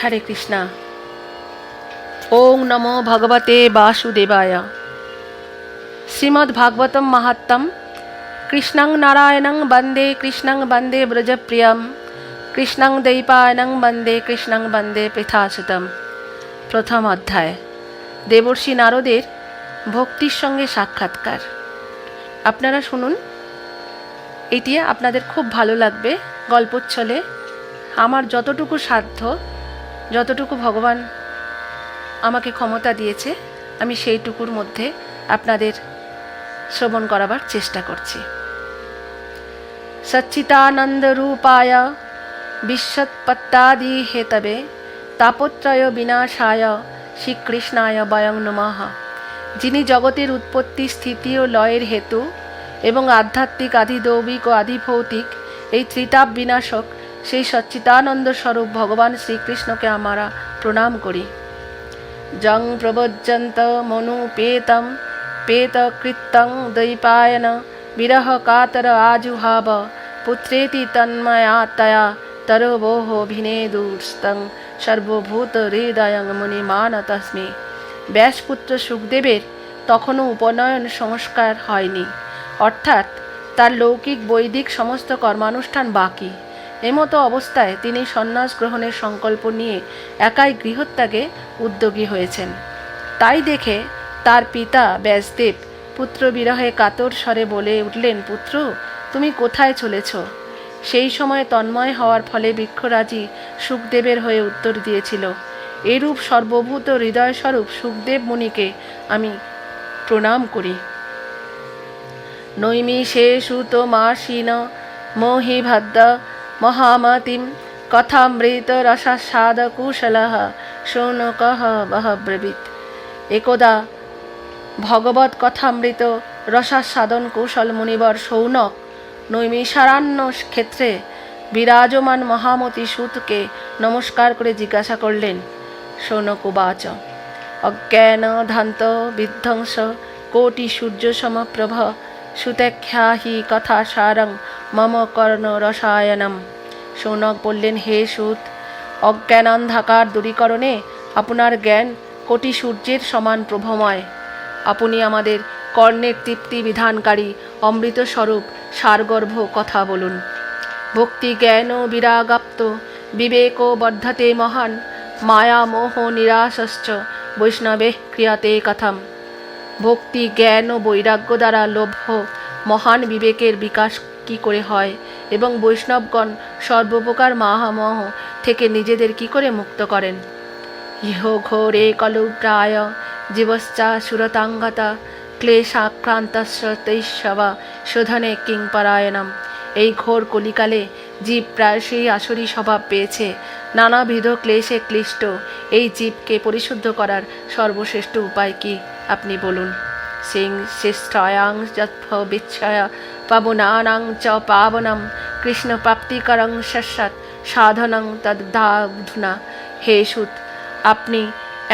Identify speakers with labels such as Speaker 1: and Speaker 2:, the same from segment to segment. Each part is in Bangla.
Speaker 1: हरे कृष्णा। ओम नमो भगवते वासुदेवाय। श्रीमद्भागवतम महात्म। कृष्णं नारायणं वंदे, कृष्णं वंदे ब्रजप्रियं, कृष्णं दैपायनं वंदे, कृष्णं वंदे पृथासुतम। प्रथम अध्याय। देवर्षि नारदेर भक्तिर संगे साक्षात्कार। আপনারা শুনুন, এটি আপনাদের খুব ভালো লাগবে। গল্পচ্ছলে আমার যতটুকু সাধ্য, যতটুকু ভগবান আমাকে ক্ষমতা দিয়েছে, আমি সেইটুকুর মধ্যে আপনাদের শ্রবণ করাবার চেষ্টা করছি। সচ্চিদানন্দ রূপায় বিশ্বৎপত্তাদি হেতবে তাপত্রয় বিনাশায় শ্রীকৃষ্ণায় বয়ং নমঃ। যিনি জগতের উৎপত্তি, স্থিতি ও লয়ের হেতু এবং আধ্যাত্মিক, আধিদৈবিক ও আধিভৌতিক এই ত্রিতাপ বিনাশক সেই সচ্চিদানন্দ স্বরূপ ভগবান শ্রীকৃষ্ণকে আমরা প্রণাম করি। জং প্রবজ্জন্ত মনুপেতম পেতকৃত্যং দ্বৈপায়ন বিরহ কাতর আজুহাব পুত্রেতি তন্ময়াতয়া তরবোহ ভিনেদুস্তং সর্বভূত হৃদয়ং মুনিমান তস্মে। ব্যাসপুত্র সুখদেবের তখনও উপনয়ন সংস্কার হয়নি, অর্থাৎ তার লৌকিক বৈদিক সমস্ত কর্মানুষ্ঠান বাকি। এমতো অবস্থায় তিনি সন্ন্যাস গ্রহণের সংকল্প নিয়ে একাই গৃহত্যাগে উদ্যোগী হয়েছেন। তাই দেখে তার পিতা ব্যাসদেব পুত্র বিরহে কাতর স্বরে বলে উঠলেন, পুত্র, তুমি কোথায় চলেছ? সেই সময় তন্ময় হওয়ার ফলে বৃক্ষরাজি সুখদেবের হয়ে উত্তর দিয়েছিল, এরূপ সর্বভূত হৃদয়স্বরূপ সুখদেব মুনিকে আমি প্রণাম করি। নৈমিষেষু তোমাসীন মোহি ভদ্র মহামতিম কথামৃত রসাস্বাদ কুশলঃ শৌনকঃ বহ ব্রবীত। একদা ভগবত কথামৃত রসাস্বাদন কৌশল মুনিবর শৌনক নৈমিষারণ্য ক্ষেত্রে বিরাজমান মহামতি সুতকে নমস্কার করে জিজ্ঞাসা করলেন। শৌনক উবাচ, অজ্ঞান ধান্ত বিধ্বংস কোটি সূর্য সমপ্রভ সুতেখ্যা হি কথা সারং মম কর্ণ রসায়নম। শৌনক বললেন, হে সুত, অজ্ঞান অন্ধকার দূরীকরণে আপনার জ্ঞান কোটি সূর্যের সমান প্রভময়। আপনি আমাদের কর্ণের তৃপ্তি বিধানকারী অমৃতস্বরূপ সারগর্ভ কথা বলুন। ভক্তি জ্ঞান ও বিরাগাপ্ত বিবেক বর্ধতে মহান মায়া মোহ নিরাশশ্চ বৈষ্ণবে ক্রিয়াতে কথাম। ভক্তি জ্ঞান ও বৈরাগ্য দ্বারা লভ্য মহান বিবেকের বিকাশ কি করে হয় এবং বৈষ্ণবগণ সর্বপ্রকার মাহামোহ থেকে নিজেদের কি করে মুক্ত করেন। ইহ ঘোরে কলুপ্রায় জীবশ্চা সুরতাঙ্গতা ক্লেশাক্রান্তস্য তৈষ্যবা শোধনে কিংপরায়ণম। এই ঘোর কলিকালে জীব প্রায়শই আসরী স্বভাব পেয়েছে। নানাবিধ ক্লেশে ক্লিষ্ট এই জীবকে পরিশুদ্ধ করার সর্বশ্রেষ্ঠ উপায় কি, আপনি বলুন। সিং শিষ্টায়াং যৎফ বিচ্ছয় পাবনানাং চ পাবনম কৃষ্ণ প্রাপ্তিকরং শস্যৎ সাধনং তদ্ধাধুনা। হে সুত, আপনি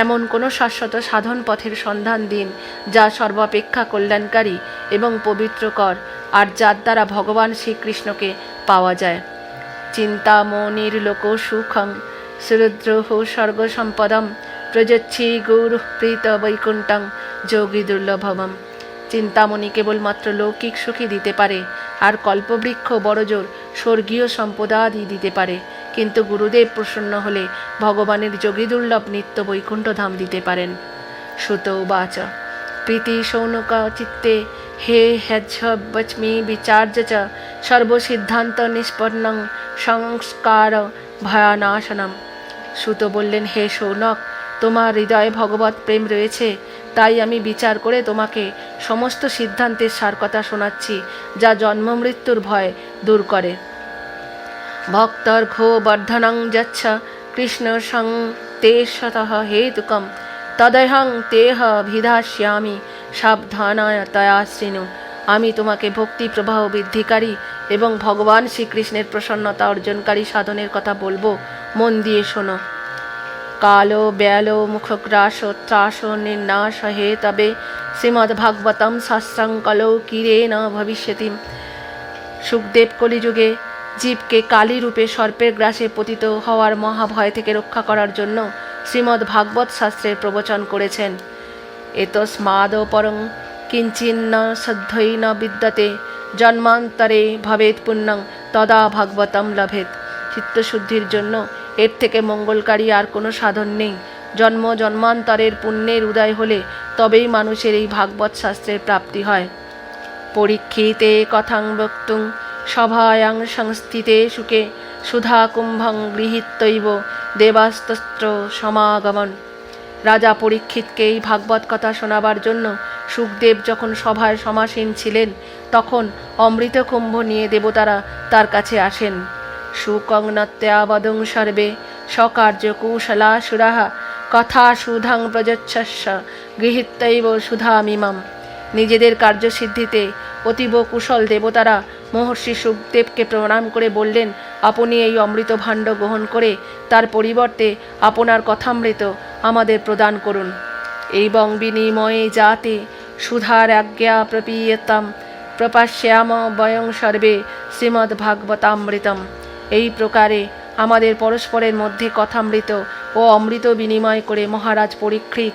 Speaker 1: এমন কোনো শাশ্বত সাধন পথের সন্ধান দিন যা সর্বাপেক্ষা কল্যাণকারী এবং পবিত্রকর, আর যার দ্বারা ভগবান শ্রীকৃষ্ণকে পাওয়া যায়। চিন্তামণির লোক সুখং সুরুদ্রোহ স্বর্গ সম্পদম প্রযচ্ছি গৌরু প্রীত বৈকুণ্ঠং যোগী দুর্লভম। চিন্তামণি কেবলমাত্র লৌকিক সুখী দিতে পারে, আর কল্পবৃক্ষ বড়জোর স্বর্গীয় সম্পদাদি দিতে পারে, কিন্তু গুরুদেব প্রসন্ন হলে ভগবানের যোগী দুর্লভ নিত্য বৈকুণ্ঠ ধাম দিতে পারেন। সুত উবাচ, প্রীতি শৌনক চিত্তে হে হ্যজ্বচ্মি বিচার্য চ সর্বসিদ্ধান্ত নিষ্পন্নং সংস্কার ভয়ানাশনম। সুত বললেন, হে শৌনক, তোমার হৃদয়ে ভগবত প্রেম রয়েছে, তাই আমি বিচার করে তোমাকে সমস্ত সিদ্ধান্তের সার কথা শোনাচ্ছি, যা জন্ম মৃত্যুর ভয় দূর করে। ভক্তর ঘো বর্ধনং যচ্ছ কৃষ্ণ সং তে শতঃ হেতুকম তদহং তেহ ভিধাস্যামি সাবধানায় তয়া শৃণু। আমি তোমাকে ভক্তি প্রবাহ বৃদ্ধিকারী এবং ভগবান শ্রীকৃষ্ণের প্রসন্নতা অর্জনকারী সাধনের কথা বলবো, মন দিয়ে শোনো। কালো ব্যালো মুখগ্রাস ত্রাস নির্নাশ হে তবে শ্রীমদ্ভাগবতম শাস্ত্রং কলৌ কিরে ন ভবিষ্যতি। সুখদেব কলিযুগে জীবকে কালী রূপে সর্পের গ্রাসে পতিত হওয়ার মহাভয় থেকে রক্ষা করার জন্য শ্রীমদ্ ভাগবত শাস্ত্রের প্রবচন করেছেন। এতস্মাদো পরং কিঞ্চিন্ন সদ্ধৈ ন বিদ্যতে জন্মান্তরে ভবেৎ পুণ্যং তদা ভাগবতম লভেৎ। চিত্তশুদ্ধির জন্য এর থেকে মঙ্গলকারী আর কোনো সাধন নেই। জন্ম জন্মান্তরের পুণ্যের উদয় হলে তবেই মানুষের এই ভাগবত শাস্ত্রের প্রাপ্তি হয়। পরীক্ষিতে কথাং বক্তুং সভায়াং সংস্থিতে সুখে সুধা কুম্ভং গৃহীত্যৈব দেবাস্তস্ত্র সমাগমন। রাজা পরীক্ষিতকে এই ভাগবত কথা শোনাবার জন্য সুখদেব যখন সভায় সমাসীন ছিলেন, তখন অমৃত কুম্ভ নিয়ে দেবতারা তার কাছে আসেন। শুকং নত্যাবদং সর্বে সকার্য কুশলাসুরাঃ কথা সুধাং প্রযচ্ছস্য গৃহীত্যৈব সুধামিমাম। নিজেদের কার্যসিদ্ধিতে অতীব কুশল দেবতারা মহর্ষি সুখদেবকে প্রণাম করে বললেন, আপনি এই অমৃত ভাণ্ড গ্রহণ করে তার পরিবর্তে আপনার কথামৃত আমাদের প্রদান করুন। এবং বিনিময়ে যাতে সুধার আজ্ঞা প্রপীয়তাম প্রপাস্যাম বয়ং সর্বে শ্রীমদ্ ভাগবতামৃতম। এই প্রকারে আমাদের পরস্পরের মধ্যে কথামৃত ও অমৃত বিনিময় করে মহারাজ পরীক্ষিত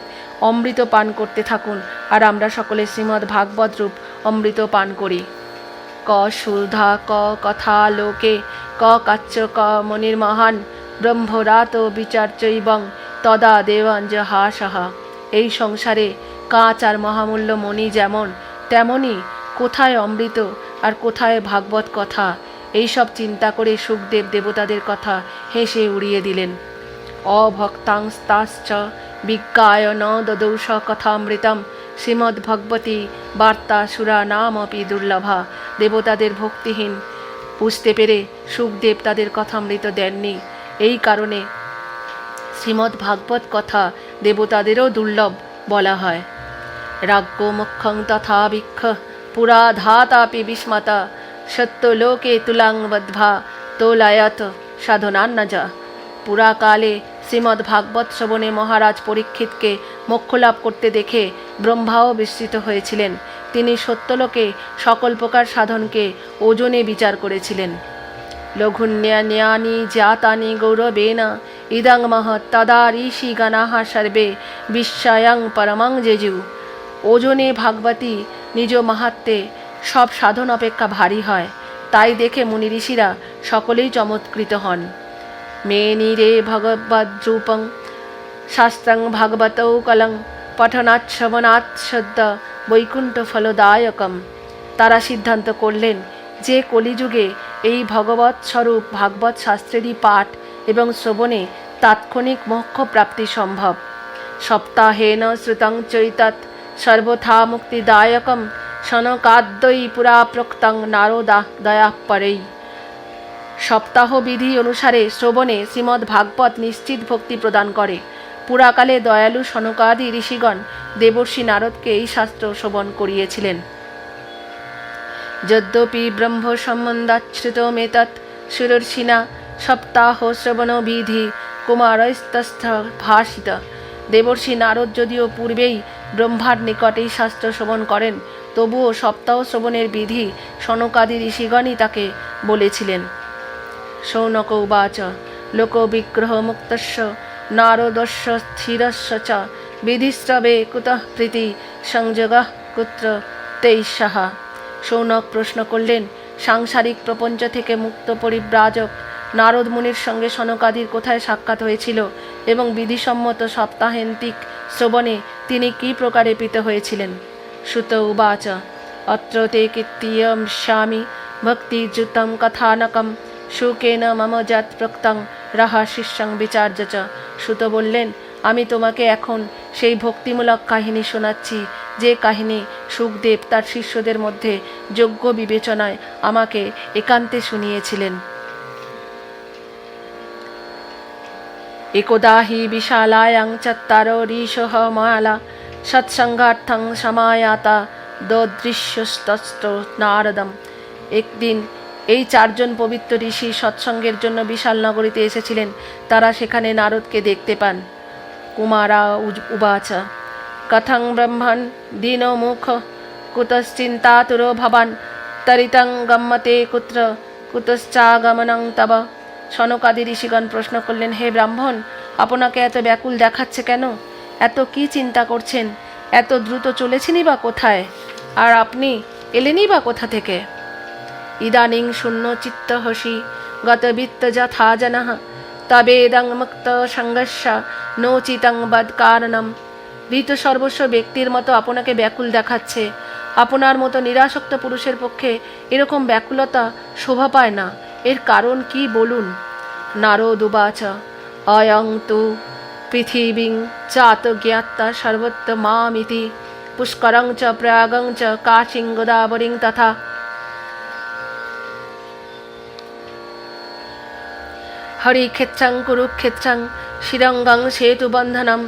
Speaker 1: অমৃত পান করতে থাকুন, আর আমরা সকলে শ্রীমদ্ ভাগবত রূপ অমৃত পান করি। ক সুধা ক কথা লোকে ক কাচ্চ ক মনির্মহান ব্রহ্মরাত বিচার্যৈবং তদা দেবাঞ্জ হাসাহা। এই সংসারে কাঁচ আর মহামূল্য মণি যেমন, তেমনি কোথায় অমৃত আর কোথায় ভাগবত কথা, এই সব চিন্তা করে সুখদেব দেবতাদের কথা হেসে উড়িয়ে দিলেন। অভক্তাংস্তাশ্চ বিজ্ঞায় ন দদৌষ কথামৃতম শ্রীমদ্ভগবতী বার্তা সুরা নামপি দুর্লভা। দেবতাদের ভক্তিহীন বুঝতে পেরে সুখদেব তাদের কথামৃত দেননি। এই কারণে শ্রীমদ্ ভাগবত কথা দেবতাদেরও দুর্লভ বলা হয়। রাজ্ঞ মুখ্যং তথা বিক্ষ পুরা ধাতাপি বিস্মতা সত্যলোকে তুলাং বদ্ভা তোলায়ত সাধনান্নজা। পুরাকালে শ্রীমদ্ ভাগবত শ্রবণে মহারাজ পরীক্ষিতকে মোক্ষ লাভ করতে দেখে ব্রহ্মাও বিস্মিত হয়েছিলেন। তিনি সত্যলোকে সকল প্রকার সাধনকে ওজনে বিচার করেছিলেন। লঘুন্যান্যানি জাতানি গৌরবেন ইদং মহৎ তদা ঋষি গণাঃ সর্বে বিস্ময়ং পরমং জেজু। ওজনে ভাগবতী নিজ মাহাত্ম্যে সব সাধন অপেক্ষা ভারী হয়, তাই দেখে মুনি ঋষিরা সকলেই চমৎকৃত হন। মেনিরে ভগবদ্রূপং শাস্ত্রং ভাগবতৌ কলং পঠনাৎ শ্রবণাৎ সদ্য বৈকুণ্ঠ ফলদায়কম। তারা সিদ্ধান্ত করলেন যে কলিযুগে এই ভগবৎ স্বরূপ ভাগবত শাস্ত্রেরই পাঠ এবং শ্রবণে তাৎক্ষণিক মোক্ষ প্রাপ্তি সম্ভব। সপ্তাহেন শ্রুতং চৈতৎ সর্বথা মুক্তিদায়কম সনকাদ্যৈ পুরা প্রক্তং নারদয়াঃ পরেই। সপ্তাহ বিধি অনুসারে শ্রবণে শ্রীমদ্ ভাগবত নিশ্চিত ভক্তি প্রদান করে। পুরাকালে দয়ালু সনকাদি ঋষিগণ দেবর্ষি নারদকে এই শাস্ত্র শ্রবণ করিয়েছিলেন। যদ্যপি ব্রহ্ম সম্বন্ধাচ্ছ্রিতমেতৎ সুরর্ষিণা সপ্তাহ শ্রবণ বিধি কুমারস্তস্থ ভাষিত। দেবর্ষি নারদ যদিও পূর্বেই ব্রহ্মার নিকট এই শাস্ত্র শ্রবণ করেন, তবুও সপ্তাহ শ্রবণের বিধি সনকাদি ঋষিগণই তাকে বলেছিলেন। শৌনক উবাচ লোকবিগ্রহ মুক্তস্য নারদস্য স্থিরস্য চ বিধিশ্রবে কুতঃ প্রীতি সংযোগঃ কুত্র তৈঃসহ। শৌনক প্রশ্ন করলেন, সাংসারিক প্রপঞ্চ থেকে মুক্ত পরিব্রাজক নারদ মুনির সঙ্গে সনকাদির কোথায় সাক্ষাৎ হয়েছিল এবং বিধিসম্মত সপ্তাহান্তিক শ্রবণে তিনি কী প্রকারে প্রীত হয়েছিলেন। সুত উবাচ অত্র তে কীর্তয়িষ্যামি ভক্তিযুক্তং কথানকম শুকেন মম যৎ প্রক্তং রাহা শিষ্যং বিচার্য চ। সুত বললেন, আমি তোমাকে এখন সেই ভক্তিমূলক কাহিনী শোনাচ্ছি যে কাহিনী সুখদেব তার শিষ্যদের মধ্যে যোগ্য বিবেচনায় আমাকে একান্তে শুনিয়েছিলেন। একদা হি বিশালায়াং চত্বারো ঋষয়ঃ মালা সৎসঙ্গার্থং সমায়াতা দদৃশ্যস্তস্ত্র নারদম। একদিন এই চারজন পবিত্র ঋষি সৎসঙ্গের জন্য বিশাল নগরীতে এসেছিলেন। তারা সেখানে নারদকে দেখতে পান। কুমারা উবাচ কথং ব্রহ্মণ দীনমুখ কুতশ্চিন্তাতুরো ভবান তরিতং গম্যতে কুত্র কুতশ্চাগমনং তব। সনকাদি ঋষিগণ প্রশ্ন করলেন, হে ব্রাহ্মণ, আপনাকে এত ব্যাকুল দেখাচ্ছে কেন? এত কি চিন্তা করছেন? এত দ্রুত চলেছেনই বা কোথায়? আর আপনি এলেনই বা কোথা থেকে? ইদানিং শূন্য চিত্ত হসি গতবিত্ত যথা জনঃ তবেদং মুক্ত সংঘর্ষ নোচিতং বদ কারণম। ভীত সর্বস্ব ব্যক্তির মতো আপনাকে ব্যাকুল দেখাচ্ছে। আপনার মতো নিরাসক্ত পুরুষের পক্ষে এরকম ব্যাকুলতা শোভা পায় না। এর কারণ কি বলুন? নারদ উবাচ অয়ং তু পৃথিবীং চাত জ্ঞাত্তা সর্বত্র মামিতি পুষ্করং চ প্রয়াগং চ কাশীং গোদাবরীং তথা হরিক্ষেত্রং কুরুক্ষেত্রং শ্রীরঙ্গং সেতুবন্ধনম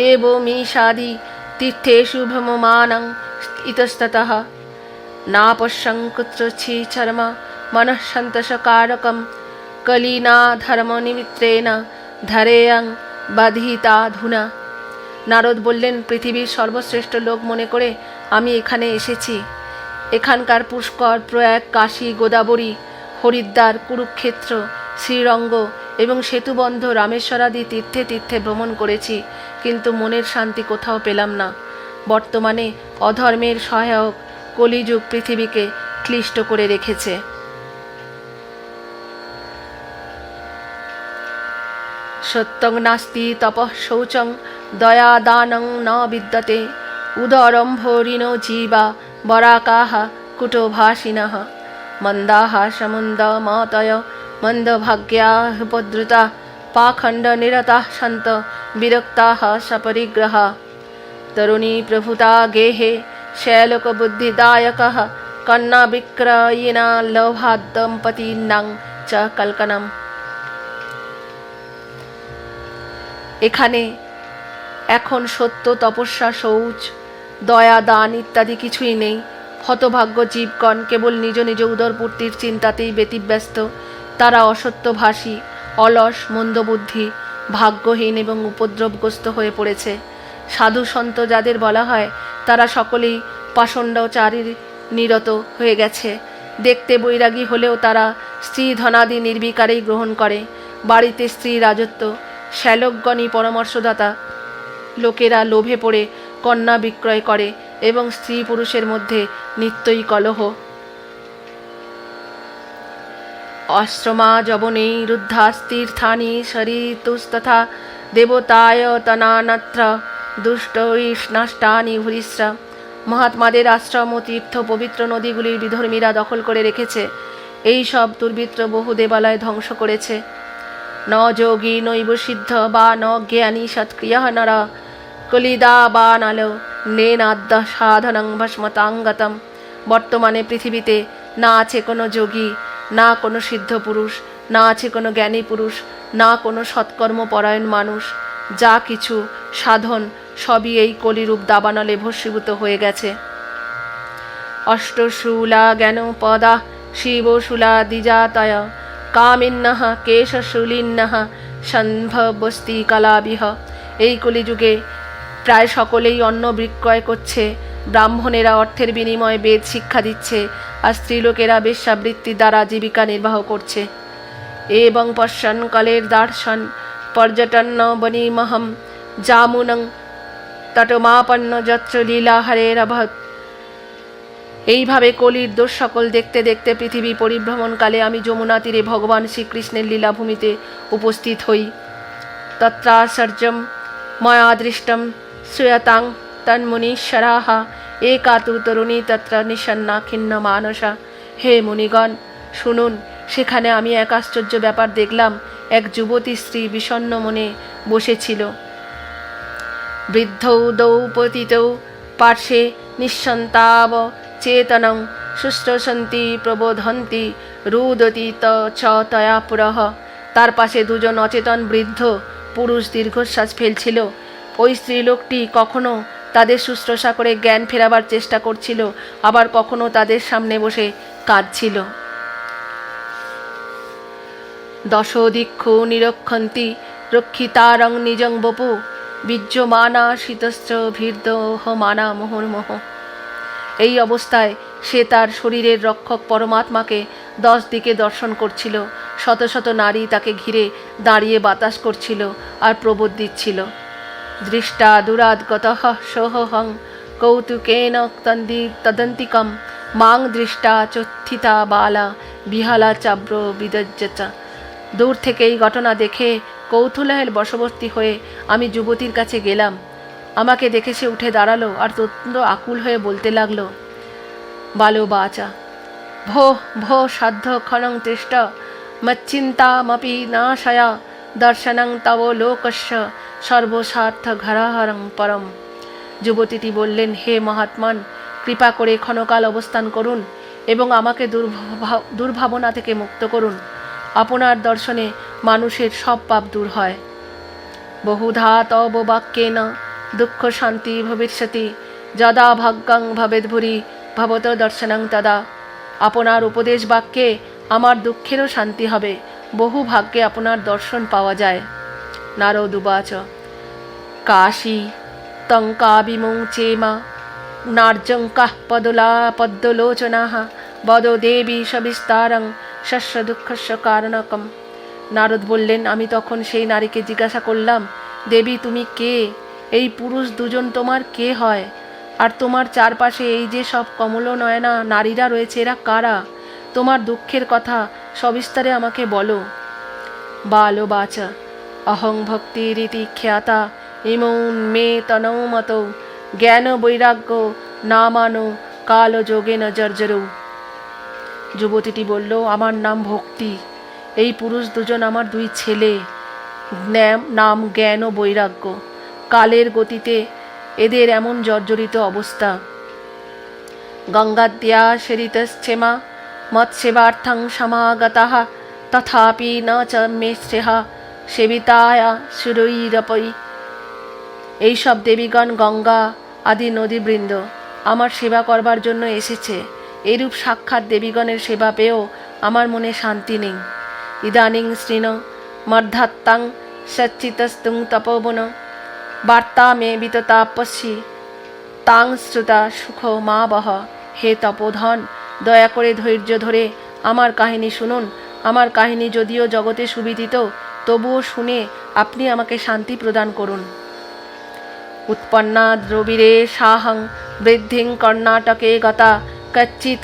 Speaker 1: এবমীশাদি তীর্থেষু ভ্রমমাণং ইতস্ততঃ নাপশ্যং কুত্রছি চর্ম মনঃসন্তোষকারকম কলিনা ধর্মনিমিত্রেণ ধরেয়ং বাধিতাধুনা। নারদ বললেন, পৃথিবীর সর্বশ্রেষ্ঠ লোক মনে করে আমি এখানে এসেছি। এখানকার পুষ্কর, প্রয়াগ, কাশী, গোদাবরী, হরিদ্বার, কুরুক্ষেত্র, শ্রীরঙ্গ এবং সেতুবন্ধ রামেশ্বরাদি তীর্থে তীর্থে ভ্রমণ করেছি, কিন্তু মনের শান্তি কোথাও পেলাম না। বর্তমানে অধর্মের সহায়ক কলিযুগ পৃথিবীকে ক্লিষ্ট করে রেখেছে। সত্যং নাস্তি তপঃ শৌচং দয়া দানং ন বিদ্যতে উদরম্ভরিণো জীবা বরাকাহ কুটোভাসিনঃ মন্দাহ সমুন্দমতয় মন্দভাগ্যাঃ উপদ্রুতা পাখণ্ড নিরতাঃ সন্ত বিরক্তাঃ সপরিগ্রহা তরুণী প্রভুতা গেহে শৈলোক বুদ্ধিদায়কঃ কন্যা বিক্রয়িণা লোভাদ দম্পতীনাং চ কল্কনম। এখানে এখন সত্য, তপস্যা, শৌচ, দয়া, দান ইত্যাদি কিছুই নেই। হতভাগ্য জীবগণ কেবল নিজ নিজ উদরপূর্তির চিন্তাতেই ব্যতিব্যস্ত। তারা অসত্যভাষী, অলস, মন্দবুদ্ধি, ভাগ্যহীন এবং উপদ্রবগ্রস্ত হয়ে পড়েছে। সাধু সন্ত যাদের বলা হয় তারা সকলেই পাষণ্ডচারীর নিরত হয়ে গেছে। দেখতে বৈরাগী হলেও তারা স্ত্রী ধনাদি নির্বিকারেই গ্রহণ করে। বাড়িতে স্ত্রী রাজত্ব। শ্যালকগণই পরামর্শদাতা। লোকেরা লোভে পড়ে কন্যা বিক্রয় করে এবং স্ত্রী পুরুষের মধ্যে নিত্যই কলহ। আশ্রমা যবনে রুদ্ধাস্তীর্থানি শরীতুস্তথা দেবতায়তনান্যত্র দুষ্টৈষ্ণষ্টানি ভূরিশ্র। মহাত্মাদের আশ্রম ও তীর্থ পবিত্র নদীগুলির বিধর্মীরা দখল করে রেখেছে। এই সব দুর্বৃত্ত বহু দেবালয় ধ্বংস করেছে। ন যোগী নৈব সিদ্ধ বা ন জ্ঞানী সৎক্রিয় নর কলিদা বা নালো নেনাদ্য সাধনং ভস্মতাঙ্গতম। বর্তমানে পৃথিবীতে না আছে কোনো যোগী, না কোনো সিদ্ধ পুরুষ, না আছে কোনো জ্ঞানী পুরুষ, না কোনো সৎকর্মপরায়ণ মানুষ। যা কিছু সাধন সবই এই কলিরূপ দাবানলে ভস্মীভূত হয়ে গেছে। অষ্টশূলা জ্ঞানপদা শিবশূলা দ্বিজাতয় কামিন্নঃ কেশশূলিন্নঃ সম্ভবস্তি কলাবিহ। এই কলিযুগে প্রায় সকলেই অন্ন বিক্রয় করছে। ব্রাহ্মণেরা অর্থের বিনিময়ে বেদ শিক্ষা দিচ্ছে, আর স্ত্রীলোকেরা বেশ্যাবৃত্তি দ্বারা জীবিকা নির্বাহ করছে। এবং পশ্যন কলের দার্শন পর্যটন বনিমহম জামুনং তটমাপন্ন যত্র লীলাহারেরভৎ। এইভাবে কলির দোষ সকল দেখতে দেখতে পৃথিবী পরিভ্রমণকালে আমি যমুনা তীরে ভগবান শ্রীকৃষ্ণের লীলাভূমিতে উপস্থিত হই। তত্রাশ্চর্যম ময়া দৃষ্টম শ্রূয়তাং তন্মুনীশ্বরাঃ একা তু তরুণী তত্র নিষন্না খিন্ন মানসা। হে মুনিগণ, শুনুন, সেখানে আমি এক আশ্চর্য ব্যাপার দেখলাম। এক যুবতী স্ত্রী বিষণ্ণ মনে বসেছিল। বৃদ্ধৌ দৌপতিতৌ পার্শ্বে নিঃসন্তাব চেতনং শুশ্রূষন্তি প্রবোধন্তি রুদতি চ তয়া পুরঃ। তার পাশে দুজন অচেতন বৃদ্ধ পুরুষ দীর্ঘশ্বাস ফেলছিল। ওই স্ত্রীলোকটি কখনো তাদের শুশ্রূষা করে জ্ঞান ফেরাবার চেষ্টা করছিল, আবার কখনো তাদের সামনে বসে কাঁদছিল। দশদিক্ষু নিরক্ষন্তি রক্ষিতারং নিজং বপু বীর্যমানা শীতস্ত্র ভীর্দোহমানা মুহুর্মুহ। এই অবস্থায় সে তার শরীরের রক্ষক পরমাত্মাকে 10 দিকে দর্শন করছিল। শত শত নারী তাকে ঘিরে দাঁড়িয়ে বাতাস করছিল আর প্রবোধ দিচ্ছিল। দৃষ্টা দুরাদ্গতঃ সোহং কৌতুকেন তদন্তিকম মাং দৃষ্টা চোত্থিতা বালা বিহালা চাব্র বিদজ্জচা। দূর থেকে এই ঘটনা দেখে কৌতূহলের বশবর্তী হয়ে আমি যুবতীর কাছে গেলাম। আমাকে দেখে সে উঠে দাঁড়ালো আর অত্যন্ত আকুল হয়ে বলতে লাগলো, বালো বাচা ভো ভো সাধ্য ক্ষণং তিষ্ঠ মচ্চিন্তামপি নাশয়া দর্শনং তব লোকস্য সর্বস্বার্থ ঘরাহরং পরম। যুবতীটি বললেন, হে মহাত্মান, কৃপা করে ক্ষণকাল অবস্থান করুন এবং আমাকে দুর্ভাবনা থেকে মুক্ত করুন। আপনার দর্শনে মানুষের সব পাপ দূর হয়। বহুধা তব বাক্যেন দুঃখ শান্তি ভবিষ্যতি যদা ভাগ্যং ভবেদ্ভুরি ভবত দর্শনং তদা। আপনার উপদেশ বাক্যে আমার দুঃখেরও শান্তি হবে। বহু ভাগ্যে আপনার দর্শন পাওয়া যায়। নারদ উবাচ কাশী তঙ্কাবিমৌ চেমা নার্যঙ্কাঃ পদ্মলোচনাঃ বদ দেবী সবিস্তারং শস্য দুঃখস্য কারণকম। নারদ বললেন, আমি তখন সেই নারীকে জিজ্ঞাসা করলাম, দেবী তুমি কে? এই পুরুষ দুজন তোমার কে হয়? আর তোমার চারপাশে এই যে সব কমলনয়না নারীরা রয়েছে, এরা কারা? তোমার দুঃখের কথা সবিস্তারে আমাকে বলো। বালো বাচা অহং ভক্তিরীতি খ্যাতা ইমৌ মে তনৌ মতো জ্ঞান বৈরাগ্য নামানো কাল যোগেন জর্জরৌ। যুবতীটি বলল, আমার নাম ভক্তি। এই পুরুষ দুজন আমার 2 ছেলে। নাম জ্ঞান ও বৈরাগ্য। কালের গতিতে এদের এমন জর্জরিত অবস্থা। গঙ্গাদ্যা শরিতশ্চেমা মৎসেবার্থং সমাগতাঃ তথাপি ন চ মে শ্রেহা সেবিতায়া সুরৈরপৈ। এইসব দেবীগণ গঙ্গা আদি নদীবৃন্দ আমার সেবা করবার জন্য এসেছে। এরূপ সাক্ষাৎ দেবীগণের সেবা পেয়েও আমার মনে শান্তি নেই। ইদানিং শ্রীণ মর্ধাত্তাং সচ্চিতস্তুং তপোবন বার্তা মে বিততাপস্যি তাং শ্রুতা সুখ মা বহ। হে তপোধন, দয়া করে ধৈর্য ধরে আমার কাহিনী শুনুন। আমার কাহিনী যদিও জগতে সুবিদিত, তবুও শুনে আপনি আমাকে শান্তি প্রদান করুন। উৎপন্না দ্রবিড়ে সাহং বৃদ্ধিং কর্ণাটকে গতা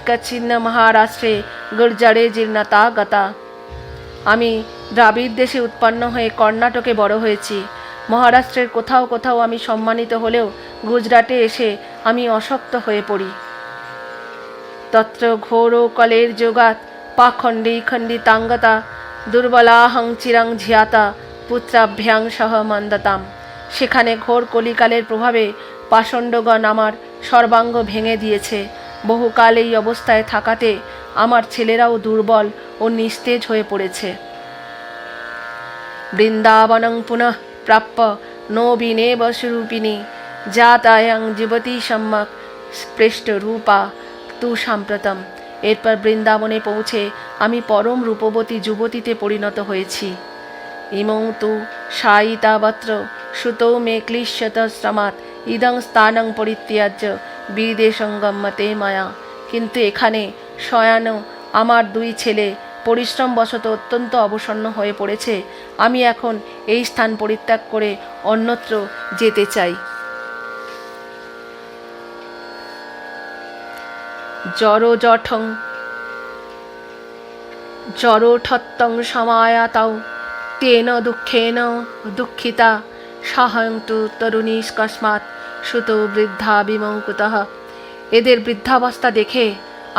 Speaker 1: কচ্ছিন্ন মহারাষ্ট্রে গুর্জরে জীর্ণতা গতা। আমি দ্রাবিড় দেশে উৎপন্ন হয়ে কর্ণাটকে বড় হয়েছি। মহারাষ্ট্রের কোথাও কোথাও আমি সম্মানিত হলেও গুজরাটে এসে আমি অশক্ত হয়ে পড়ি। তত্র ঘোর কলের যোগাত পাখণ্ডী খণ্ডিতাঙ্গতা দুর্বলাহং চিরাং ঝিয়াতা পুত্রাভ্যাং সহ মন্দতাম। সেখানে ঘোর কলিকালের প্রভাবে পাষণ্ডগণ আমার সর্বাঙ্গ ভেঙে দিয়েছে। বহুকাল এই অবস্থায় থাকাতে আমার ছেলেরাও দুর্বল ও নিস্তেজ হয়ে পড়েছে। বৃন্দাবনং পুনঃ প্রাপ্য নবীনেব সুরূপিণী জাতায়ং যুবতী সম্যক স্পৃষ্ট রূপা তু সাম্প্রতম। এরপর বৃন্দাবনে পৌঁছে আমি পরম রূপবতী যুবতীতে পরিণত হয়েছি। ইমৌ তু শায়িতাবত্র শ্রুতৌ মে ক্লিশ্যত শ্রমাৎ ইদং স্থানং পরিত্যাজ্য বিদেশং গম্যতে মায়া। কিন্তু এখানে শয়ানো আমার 2 ছেলে পরিশ্রমবশত অত্যন্ত অবসন্ন হয়ে পড়েছে। আমি এখন এই স্থান পরিত্যাগ করে অন্যত্র যেতে চাই। জড়োঠত্তং সমায়াতাও তেন দুঃখেন দুঃখিতা সাহং তু তরুণী কস্মাৎ সুত বৃদ্ধা বিমঙ্কুতঃ। এদের বৃদ্ধাবস্থা দেখে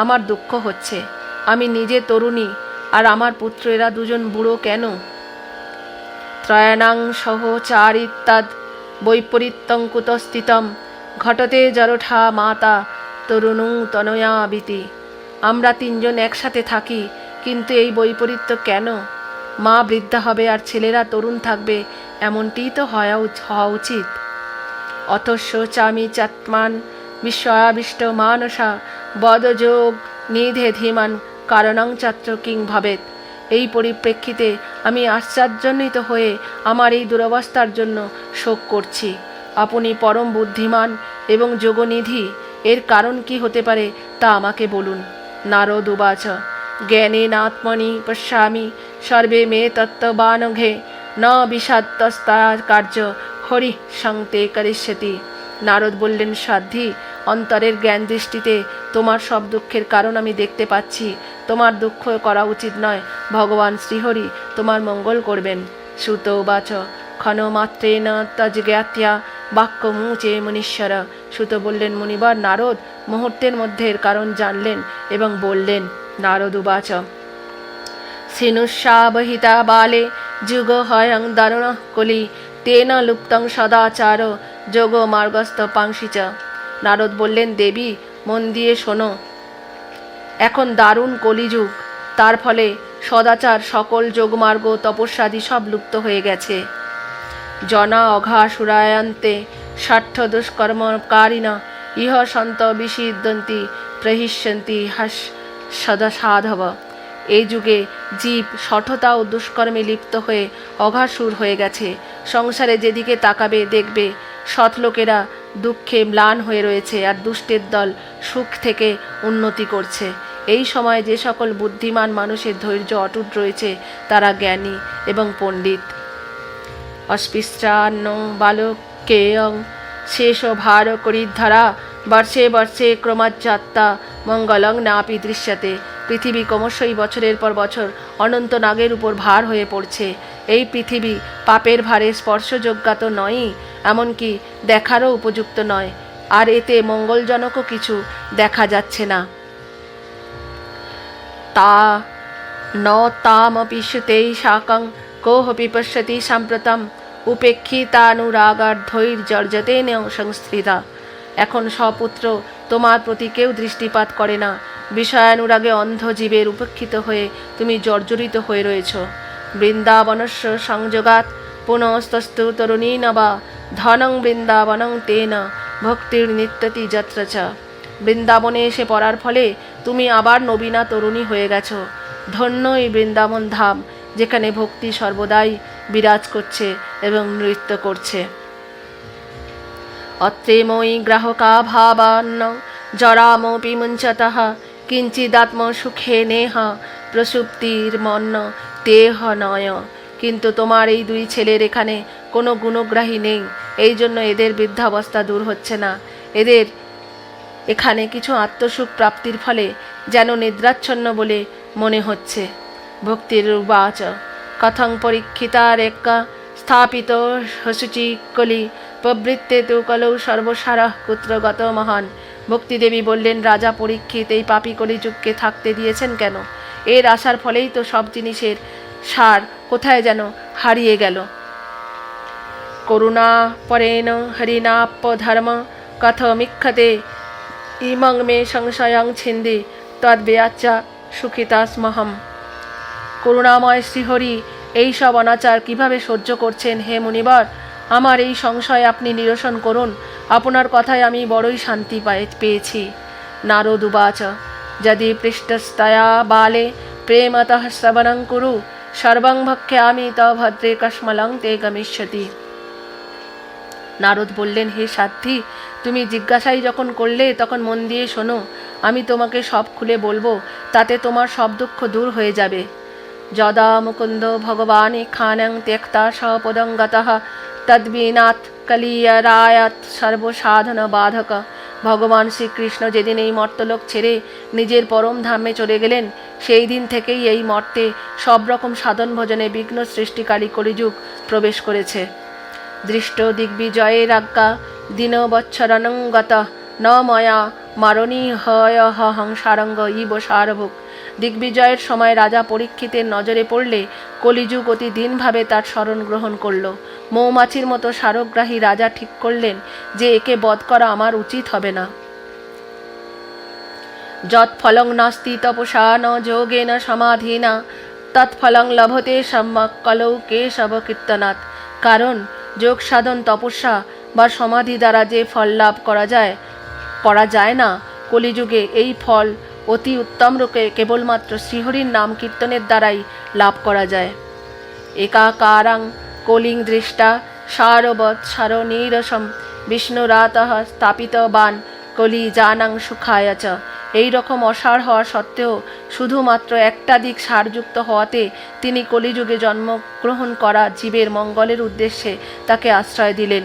Speaker 1: আমার দুঃখ হচ্ছে। আমি নিজে তরুণী, আর আমার পুত্রেরা 2জন বুড়ো কেন? ত্রয়াণাং সহচারিত্যাদ বৈপরীত্যং কুতস্থিতম ঘটতে জরঠা মাতা তরুণং তনয়াবিতি। আমরা 3 জন একসাথে থাকি, কিন্তু এই বৈপরীত্য কেন? মা বৃদ্ধা হবে আর ছেলেরা তরুণ থাকবে, এমনটিই তো হওয়া উচিত। অথস্য চামি চাত্মান বিস্ময়াবিষ্ট মানসা বদযোগ নিধে ধীমান কারণং চাত্র কিং ভবেত। এই পরিপ্রেক্ষিতে আমি আশ্চর্যান্বিত হয়ে আমার এই দুরবস্থার জন্য শোক করছি। আপনি পরম বুদ্ধিমান এবং যোগনিধি, এর কারণ কি হতে পারে তা আমাকে বলুন। নারদ উবাচ জ্ঞানেনাত্মনি পশ্যামি সর্বে মে তত্ত্ববানঘে ন বিষাদস্তা কার্য হরি সংতে করিষ্যতি। নারদ বললেন, সাধ্বী, অন্তরের জ্ঞান দৃষ্টিতে তোমার সব দুঃখের কারণ আমি দেখতে পাচ্ছি। তোমার দুঃখ করা উচিত নয়, ভগবান শ্রীহরি তোমার মঙ্গল করবেন। সুত উবাচ ক্ষণমাত্রেণ তজ্জ্ঞাত্যা বাক্যমুচে মুনীশ্বর। সুত বললেন, মুনিবর নারদ মুহূর্তের মধ্যে এর কারণ জানলেন এবং বললেন। নারদ উবাচ সিনুষ্যাবহিতা বালে যুগ হয়ং দারুণ কলি তেন লুপ্তং সদাচার যোগ মার্গস্থ পাংশিচ। নারদ বললেন, দেবী মন দিয়ে শোনো, এখন দারুণ কলিযুগ, তার ফলে সদাচার, সকল যোগমার্গ, তপস্যাদি সব লুপ্ত হয়ে গেছে। জনা অঘাসুরায়ন্তে ষাঠ্য দুষ্কর্মকারিণা ইহ সন্ত বিষিদন্তি প্রহিষ্যন্তি হাস সদসাধব। এই যুগে জীব শঠতা ও দুষ্কর্মে লিপ্ত হয়ে অঘাসুর হয়ে গেছে। সংসারে যেদিকে তাকাবে দেখবে সৎলোকেরা দুঃখে ম্লান হয়ে রয়েছে, আর দুষ্টের দল সুখ থেকে উন্নতি করছে। এই সময় যে সকল বুদ্ধিমান মানুষের ধৈর্য অটুট রয়েছে তারা জ্ঞানী এবং পণ্ডিত। অস্পৃশ্যান্ন বালকেয়ং শেষ ভার করিধারা বর্ষে বর্ষে ক্রমাজ্জাত্তা মঙ্গলং নাপি দৃশ্যতে। পৃথিবী ক্রমশই বছরের পর বছর অনন্ত নাগের উপর ভার হয়ে পড়ছে। এই পৃথিবী পাপের ভারে স্পর্শযোগ্য তো নয়ই, এমনকি দেখারও উপযুক্ত নয়, আর এতে মঙ্গলজনকও কিছু দেখা যাচ্ছে না। তা ন তামপি সুতেই শাকং কোহপি পশ্যতি সাম্প্রতম উপেক্ষিতানুরাগার্ধৈর্যর্যতেন সংস্থিতা। এখন সপুত্র তোমার প্রতি কেউ দৃষ্টিপাত করে না। বিষয়ানুরাগে অন্ধ জীবের উপেক্ষিত হয়ে তুমি জর্জরিত হয়ে রয়েছ। বৃন্দাবনস্য সংযোগাৎ পুনস্তস্তু তরুণী নবা ধনং বৃন্দাবনং তেন ভক্তির নিত্যতি যত্র চ। বৃন্দাবনে এসে পড়ার ফলে তুমি আবার নবীনা তরুণী হয়ে গেছ। ধন্য এই বৃন্দাবন ধাম, যেখানে ভক্তি সর্বদাই বিরাজ করছে এবং নৃত্য করছে। অত্রেময়ী গ্রাহকা ভাবান্ন জরামপি মুঞ্চতঃ কিঞ্চিদাত্ম সুখে নেহ প্রসুপ্তির্মন্ন তেহ নয়। কিন্তু তোমার এই দুই ছেলের এখানে কোনো গুণগ্রাহী নেই, এই জন্য এদের বৃদ্ধাবস্থা দূর হচ্ছে না। এদের এখানে কিছু আত্মসুখ প্রাপ্তির ফলে যেন নিদ্রাচ্ছন্ন বলে মনে হচ্ছে। ভক্তির উবাচ কথং পরীক্ষিতারেক্কা স্থাপিত হসুচি কলি প্রবৃত্তে তু কলৌ সর্বসারঃ কুত্রগত মহান। ভক্তিদেবী বললেন, রাজা পরীক্ষিত এই পাপী কলিযুগকে থাকতে দিয়েছেন কেন? এর আসার ফলেই তো সব জিনিসের সার কোথায় যেন হারিয়ে গেল। করুণা পরেণ হরিণাপধর্ম কথমিক্ষতে ইমং মে সংশয়ং ছিন্দি তদ্ব্যাচ্যা সুখিতাস্মহম। করুণাময় শ্রীহরি এই সব অনাচার কিভাবে সহ্য করছেন? হে মুনিবর, আমার এই সংশয় আপনি নিরসন করুন। আপনার কথায় আমি বড়ই শান্তি পেয়েছি। নারদ উবাচ যদি পৃষ্ঠস্তয়া বালে প্রেমতঃ শ্রবণং কুরু সর্বং ভক্ষ্যামি ত ভদ্রে কস্মলং তে গমিষ্যতি। নারদ বললেন, হে সাধ্বী, তুমি জিজ্ঞাসাই যখন করলে তখন মন দিয়ে শোনো। আমি তোমাকে সব খুলে বলবো, তাতে তোমার সব দুঃখ দূর হয়ে যাবে। যদা মুকুন্দ ভগবান খানং ত্যক্তা সপদং গতঃ তদ্বিনাথ কলিয়রায়াত সর্বসাধন বাধক। ভগবান শ্রীকৃষ্ণ যেদিন এই মর্তলোক ছেড়ে নিজের পরম ধামে চলে গেলেন, সেই দিন থেকেই এই মর্তে সব রকম সাধন ভজনে বিঘ্ন সৃষ্টিকারী কলিযুগ প্রবেশ করেছে। দৃষ্ট দিগ্বিজয়ের আজ্ঞা দিন বৎসরণং গত ন ময়া মারণী হয় হংসারঙ্গ ইব সারভুক। দিগ্বিজয়ের সময় রাজা পরীক্ষিতের নজরে পড়লে কলিযুগ অতি দিনভাবে তার শরণ গ্রহণ করল। মৌমাছির মতো সারগ্রাহী রাজা ঠিক করলেন যে একে বধ করা আমার উচিত হবে না। যৎফলং নাস্তি তপসা ন যোগেন সমাধিনা তৎফলং লভতে সম্যক কলৌ কেশব কীর্তনাৎ। কারণ যোগ সাধন, তপস্যা বা সমাধি দ্বারা যে ফল লাভ করা যায় না, কলিযুগে এই ফল অতি উত্তম রূপে কেবলমাত্র শ্রীহরির নাম কীর্তনের দ্বারাই লাভ করা যায়। একাকারাং কলিং দৃষ্টা সারবৎসর নীরসম বিষ্ণুরাতঃ স্থাপিত বান কলি জানাং সুখায় চ। এই রকম অসার হওয়া সত্ত্বেও শুধুমাত্র একটা দিক সারযুক্ত হওয়াতে তিনি কলিযুগে জন্মগ্রহণ করা জীবের মঙ্গলের উদ্দেশ্যে তাকে আশ্রয় দিলেন।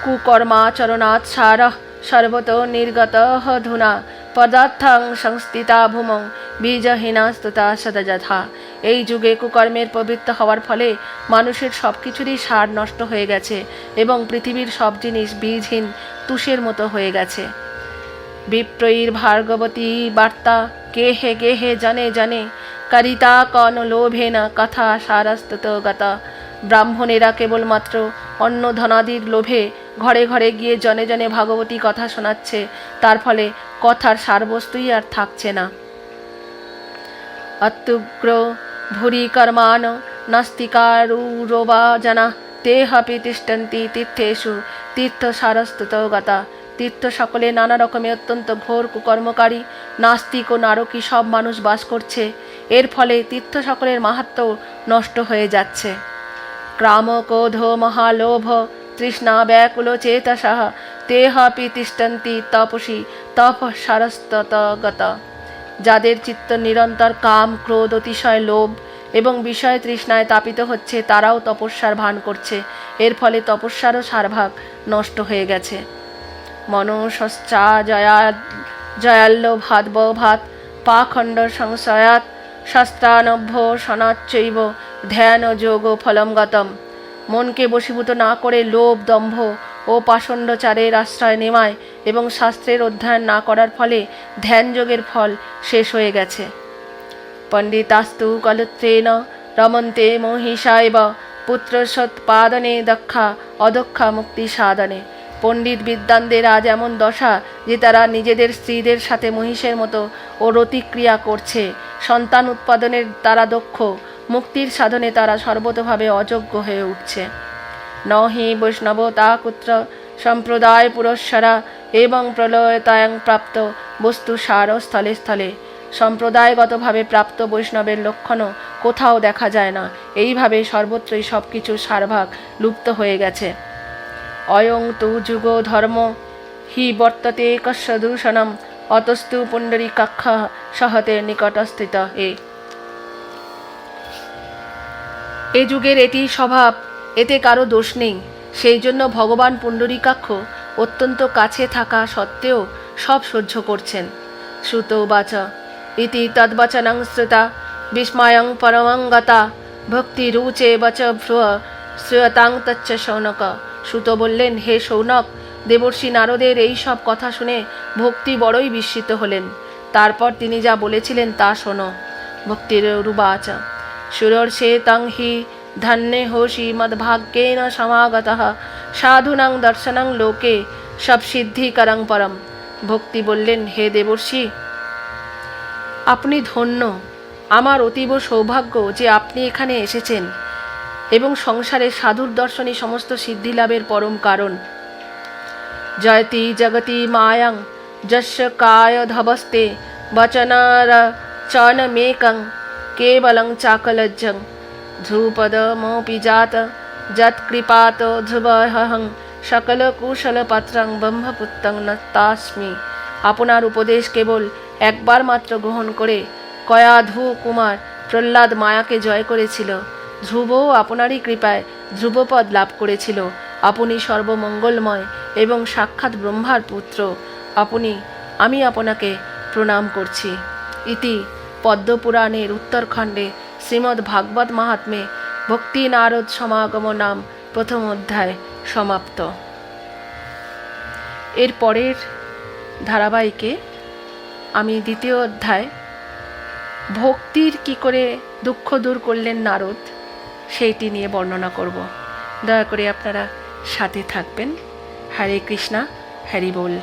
Speaker 1: কুকর্মাচরণাৎ সারঃ সর্বতো নির্গতঃ ধুনা পদার্থং সংস্থিতা ভূমং বীজহীনাস্তুতা সদযথা। এই যুগে কুকর্মের প্রবৃত্ত হওয়ার ফলে মানুষের সব কিছুরই সার নষ্ট হয়ে গেছে এবং পৃথিবীর সব জিনিস বীজহীন তুষের মতো হয়ে গেছে। বিপ্রৈর ভার্গবতী বার্তা গেহে গেহে জনে জনে কারিতা কন লোভেন কথা সারস্তত গতা। ব্রাহ্মণেরা কেবলমাত্র অন্ন ধনাদির লোভে ঘরে ঘরে গিয়ে জনে জনে ভাগবতী কথা শোনাচ্ছে, তার ফলে কথার সারবস্তুই আর থাকছে না। অত্যুগ্র ভূরি কর্মান নাস্তিকারুরোবা জানা তেহাপি তিষ্ঠন্তি তীর্থেষু তীর্থ সারস্তুত গতা। তীর্থ সকলে নানা রকমের অত্যন্ত ঘোর কুকর্মকারী নাস্তিক ও নারকী সব মানুষ বাস করছে। এর ফলে তীর্থ সকলের মাহাত্ম্য নষ্ট হয়ে যাচ্ছে। ক্রাম ক্রোধ মহালোভ তৃষ্ণা ব্যাকুল চেতসঃ তেহাপি তিষ্ঠন্তি তপসি তপ সারস্তত গতা। যাদের চিত্ত নিরন্তর কাম ক্রোধ অতিশয় লোভ এবং বিষয় তৃষ্ণায় তাপিত হচ্ছে তারাও তপস্যার ভান করছে। এর ফলে তপস্যারও সারভাগ নষ্ট হয়ে গেছে। মনসশ্চা জয়াল্য ভাত ভাত পাখণ্ড সংশয়াত শাস্ত্রানভ্য সনাচ্চৈব ধ্যান যোগ ফলম গতম। মনকে বশীভূত না করে লোভ দম্ভ ও পাষণ্ডচারের আশ্রয় নেওয়ায় এবং শাস্ত্রের অধ্যয়ন না করার ফলে ধ্যানযোগের ফল শেষ হয়ে গেছে। পণ্ডিতাস্তু কলত্রেণ রমন্তে মহিষাইব পুত্র সৎপাদনে দক্ষা অদক্ষা মুক্তি সাধনে। পণ্ডিত বিদ্বানদের আজ এমন দশা যে তারা নিজেদের স্ত্রীদের সাথে মহিষের মতো ও রতিক্রিয়া করছে। সন্তান উৎপাদনের তারা দক্ষ, মুক্তির সাধনে তারা সর্বতোভাবে অযোগ্য হয়ে উঠছে। নহি বৈষ্ণবতা কুত্র সম্প্রদায় পুরস্সরা এবং প্রলয়তায়ং প্রাপ্ত বস্তু সার স্থলে স্থলে। সম্প্রদায়গতভাবে প্রাপ্ত বৈষ্ণবের লক্ষণও কোথাও দেখা যায় না। এইভাবে সর্বত্রই সব কিছুর সারভাগ লুপ্ত হয়ে গেছে। অয়ং তু যুগ ধর্ম হি বর্ততে কস্য দূষণম অতস্তু পুণ্ডরীকাক্ষ সহতে নিকটস্থিত এ যুগের এটি স্বভাব, এতে কারো দোষ নেই। সেই জন্য ভগবান পুণ্ডরীকাক্ষ অত্যন্ত কাছে থাকা সত্ত্বেও সব সহ্য করছেন। শ্রুত বাচ ইতি তদ্বচনং শ্রুতা বিস্ময়ং পরমং গতা ভক্তি রুচে বচ ভ্রুয় শ্রুয়তাং তচ্চ শৌনক। শ্রুত বললেন, হে শৌনক, দেবর্ষি নারদের এই সব কথা শুনে ভক্তি বড়ই বিস্মিত হলেন। তারপর তিনি যা বলেছিলেন তা শোনো। ভক্তির রুবাচ সুরর্ষে তং হি ধন্যে হোসি মদ্ভাগ্যেন সমাগতঃ সাধুনাং দর্শনং লোকে সব সিদ্ধিকরং পরম। ভক্তি বললেন, হে দেবর্ষি, আপনি ধন্য। আমার অতীব সৌভাগ্য যে আপনি এখানে এসেছেন এবং সংসারে সাধুর দর্শনই সমস্ত সিদ্ধি লাভের পরম কারণ। জয়তি জগতি মায়াং যস্য কায়ধবস্তে বচনর চনমেকং কেবলং চাকলজ্জং ধ্রুপদমপি জাত যৎকৃপাত ধ্রুবহং সকল কুশলপাত্রং ব্রহ্মপুত্রং নতাস্মি। আপনার উপদেশ কেবল একবার মাত্র গ্রহণ করে কয়াধু কুমার প্রহ্লাদ মায়াকে জয় করেছিল। ধ্রুবও আপনারই কৃপায় ধ্রুবপদ লাভ করেছিল। আপনি সর্বমঙ্গলময় এবং সাক্ষাৎ ব্রহ্মার পুত্র। আমি আপনাকে প্রণাম করছি। ইতি পদ্মপুরাণের উত্তরখণ্ডে শ্রীমদ্ ভাগবত মাহাত্ম্যে ভক্তি নারদ সমাগম নাম প্রথম অধ্যায় সমাপ্ত। এর পরের ধারাবাহিকে আমি দ্বিতীয় অধ্যায় ভক্তির কি করে দুঃখ দূর করলেন নারদ সেইটি নিয়ে বর্ণনা করব। দয়া করে আপনারা সাথে থাকবেন। হরে কৃষ্ণা, হরি বল।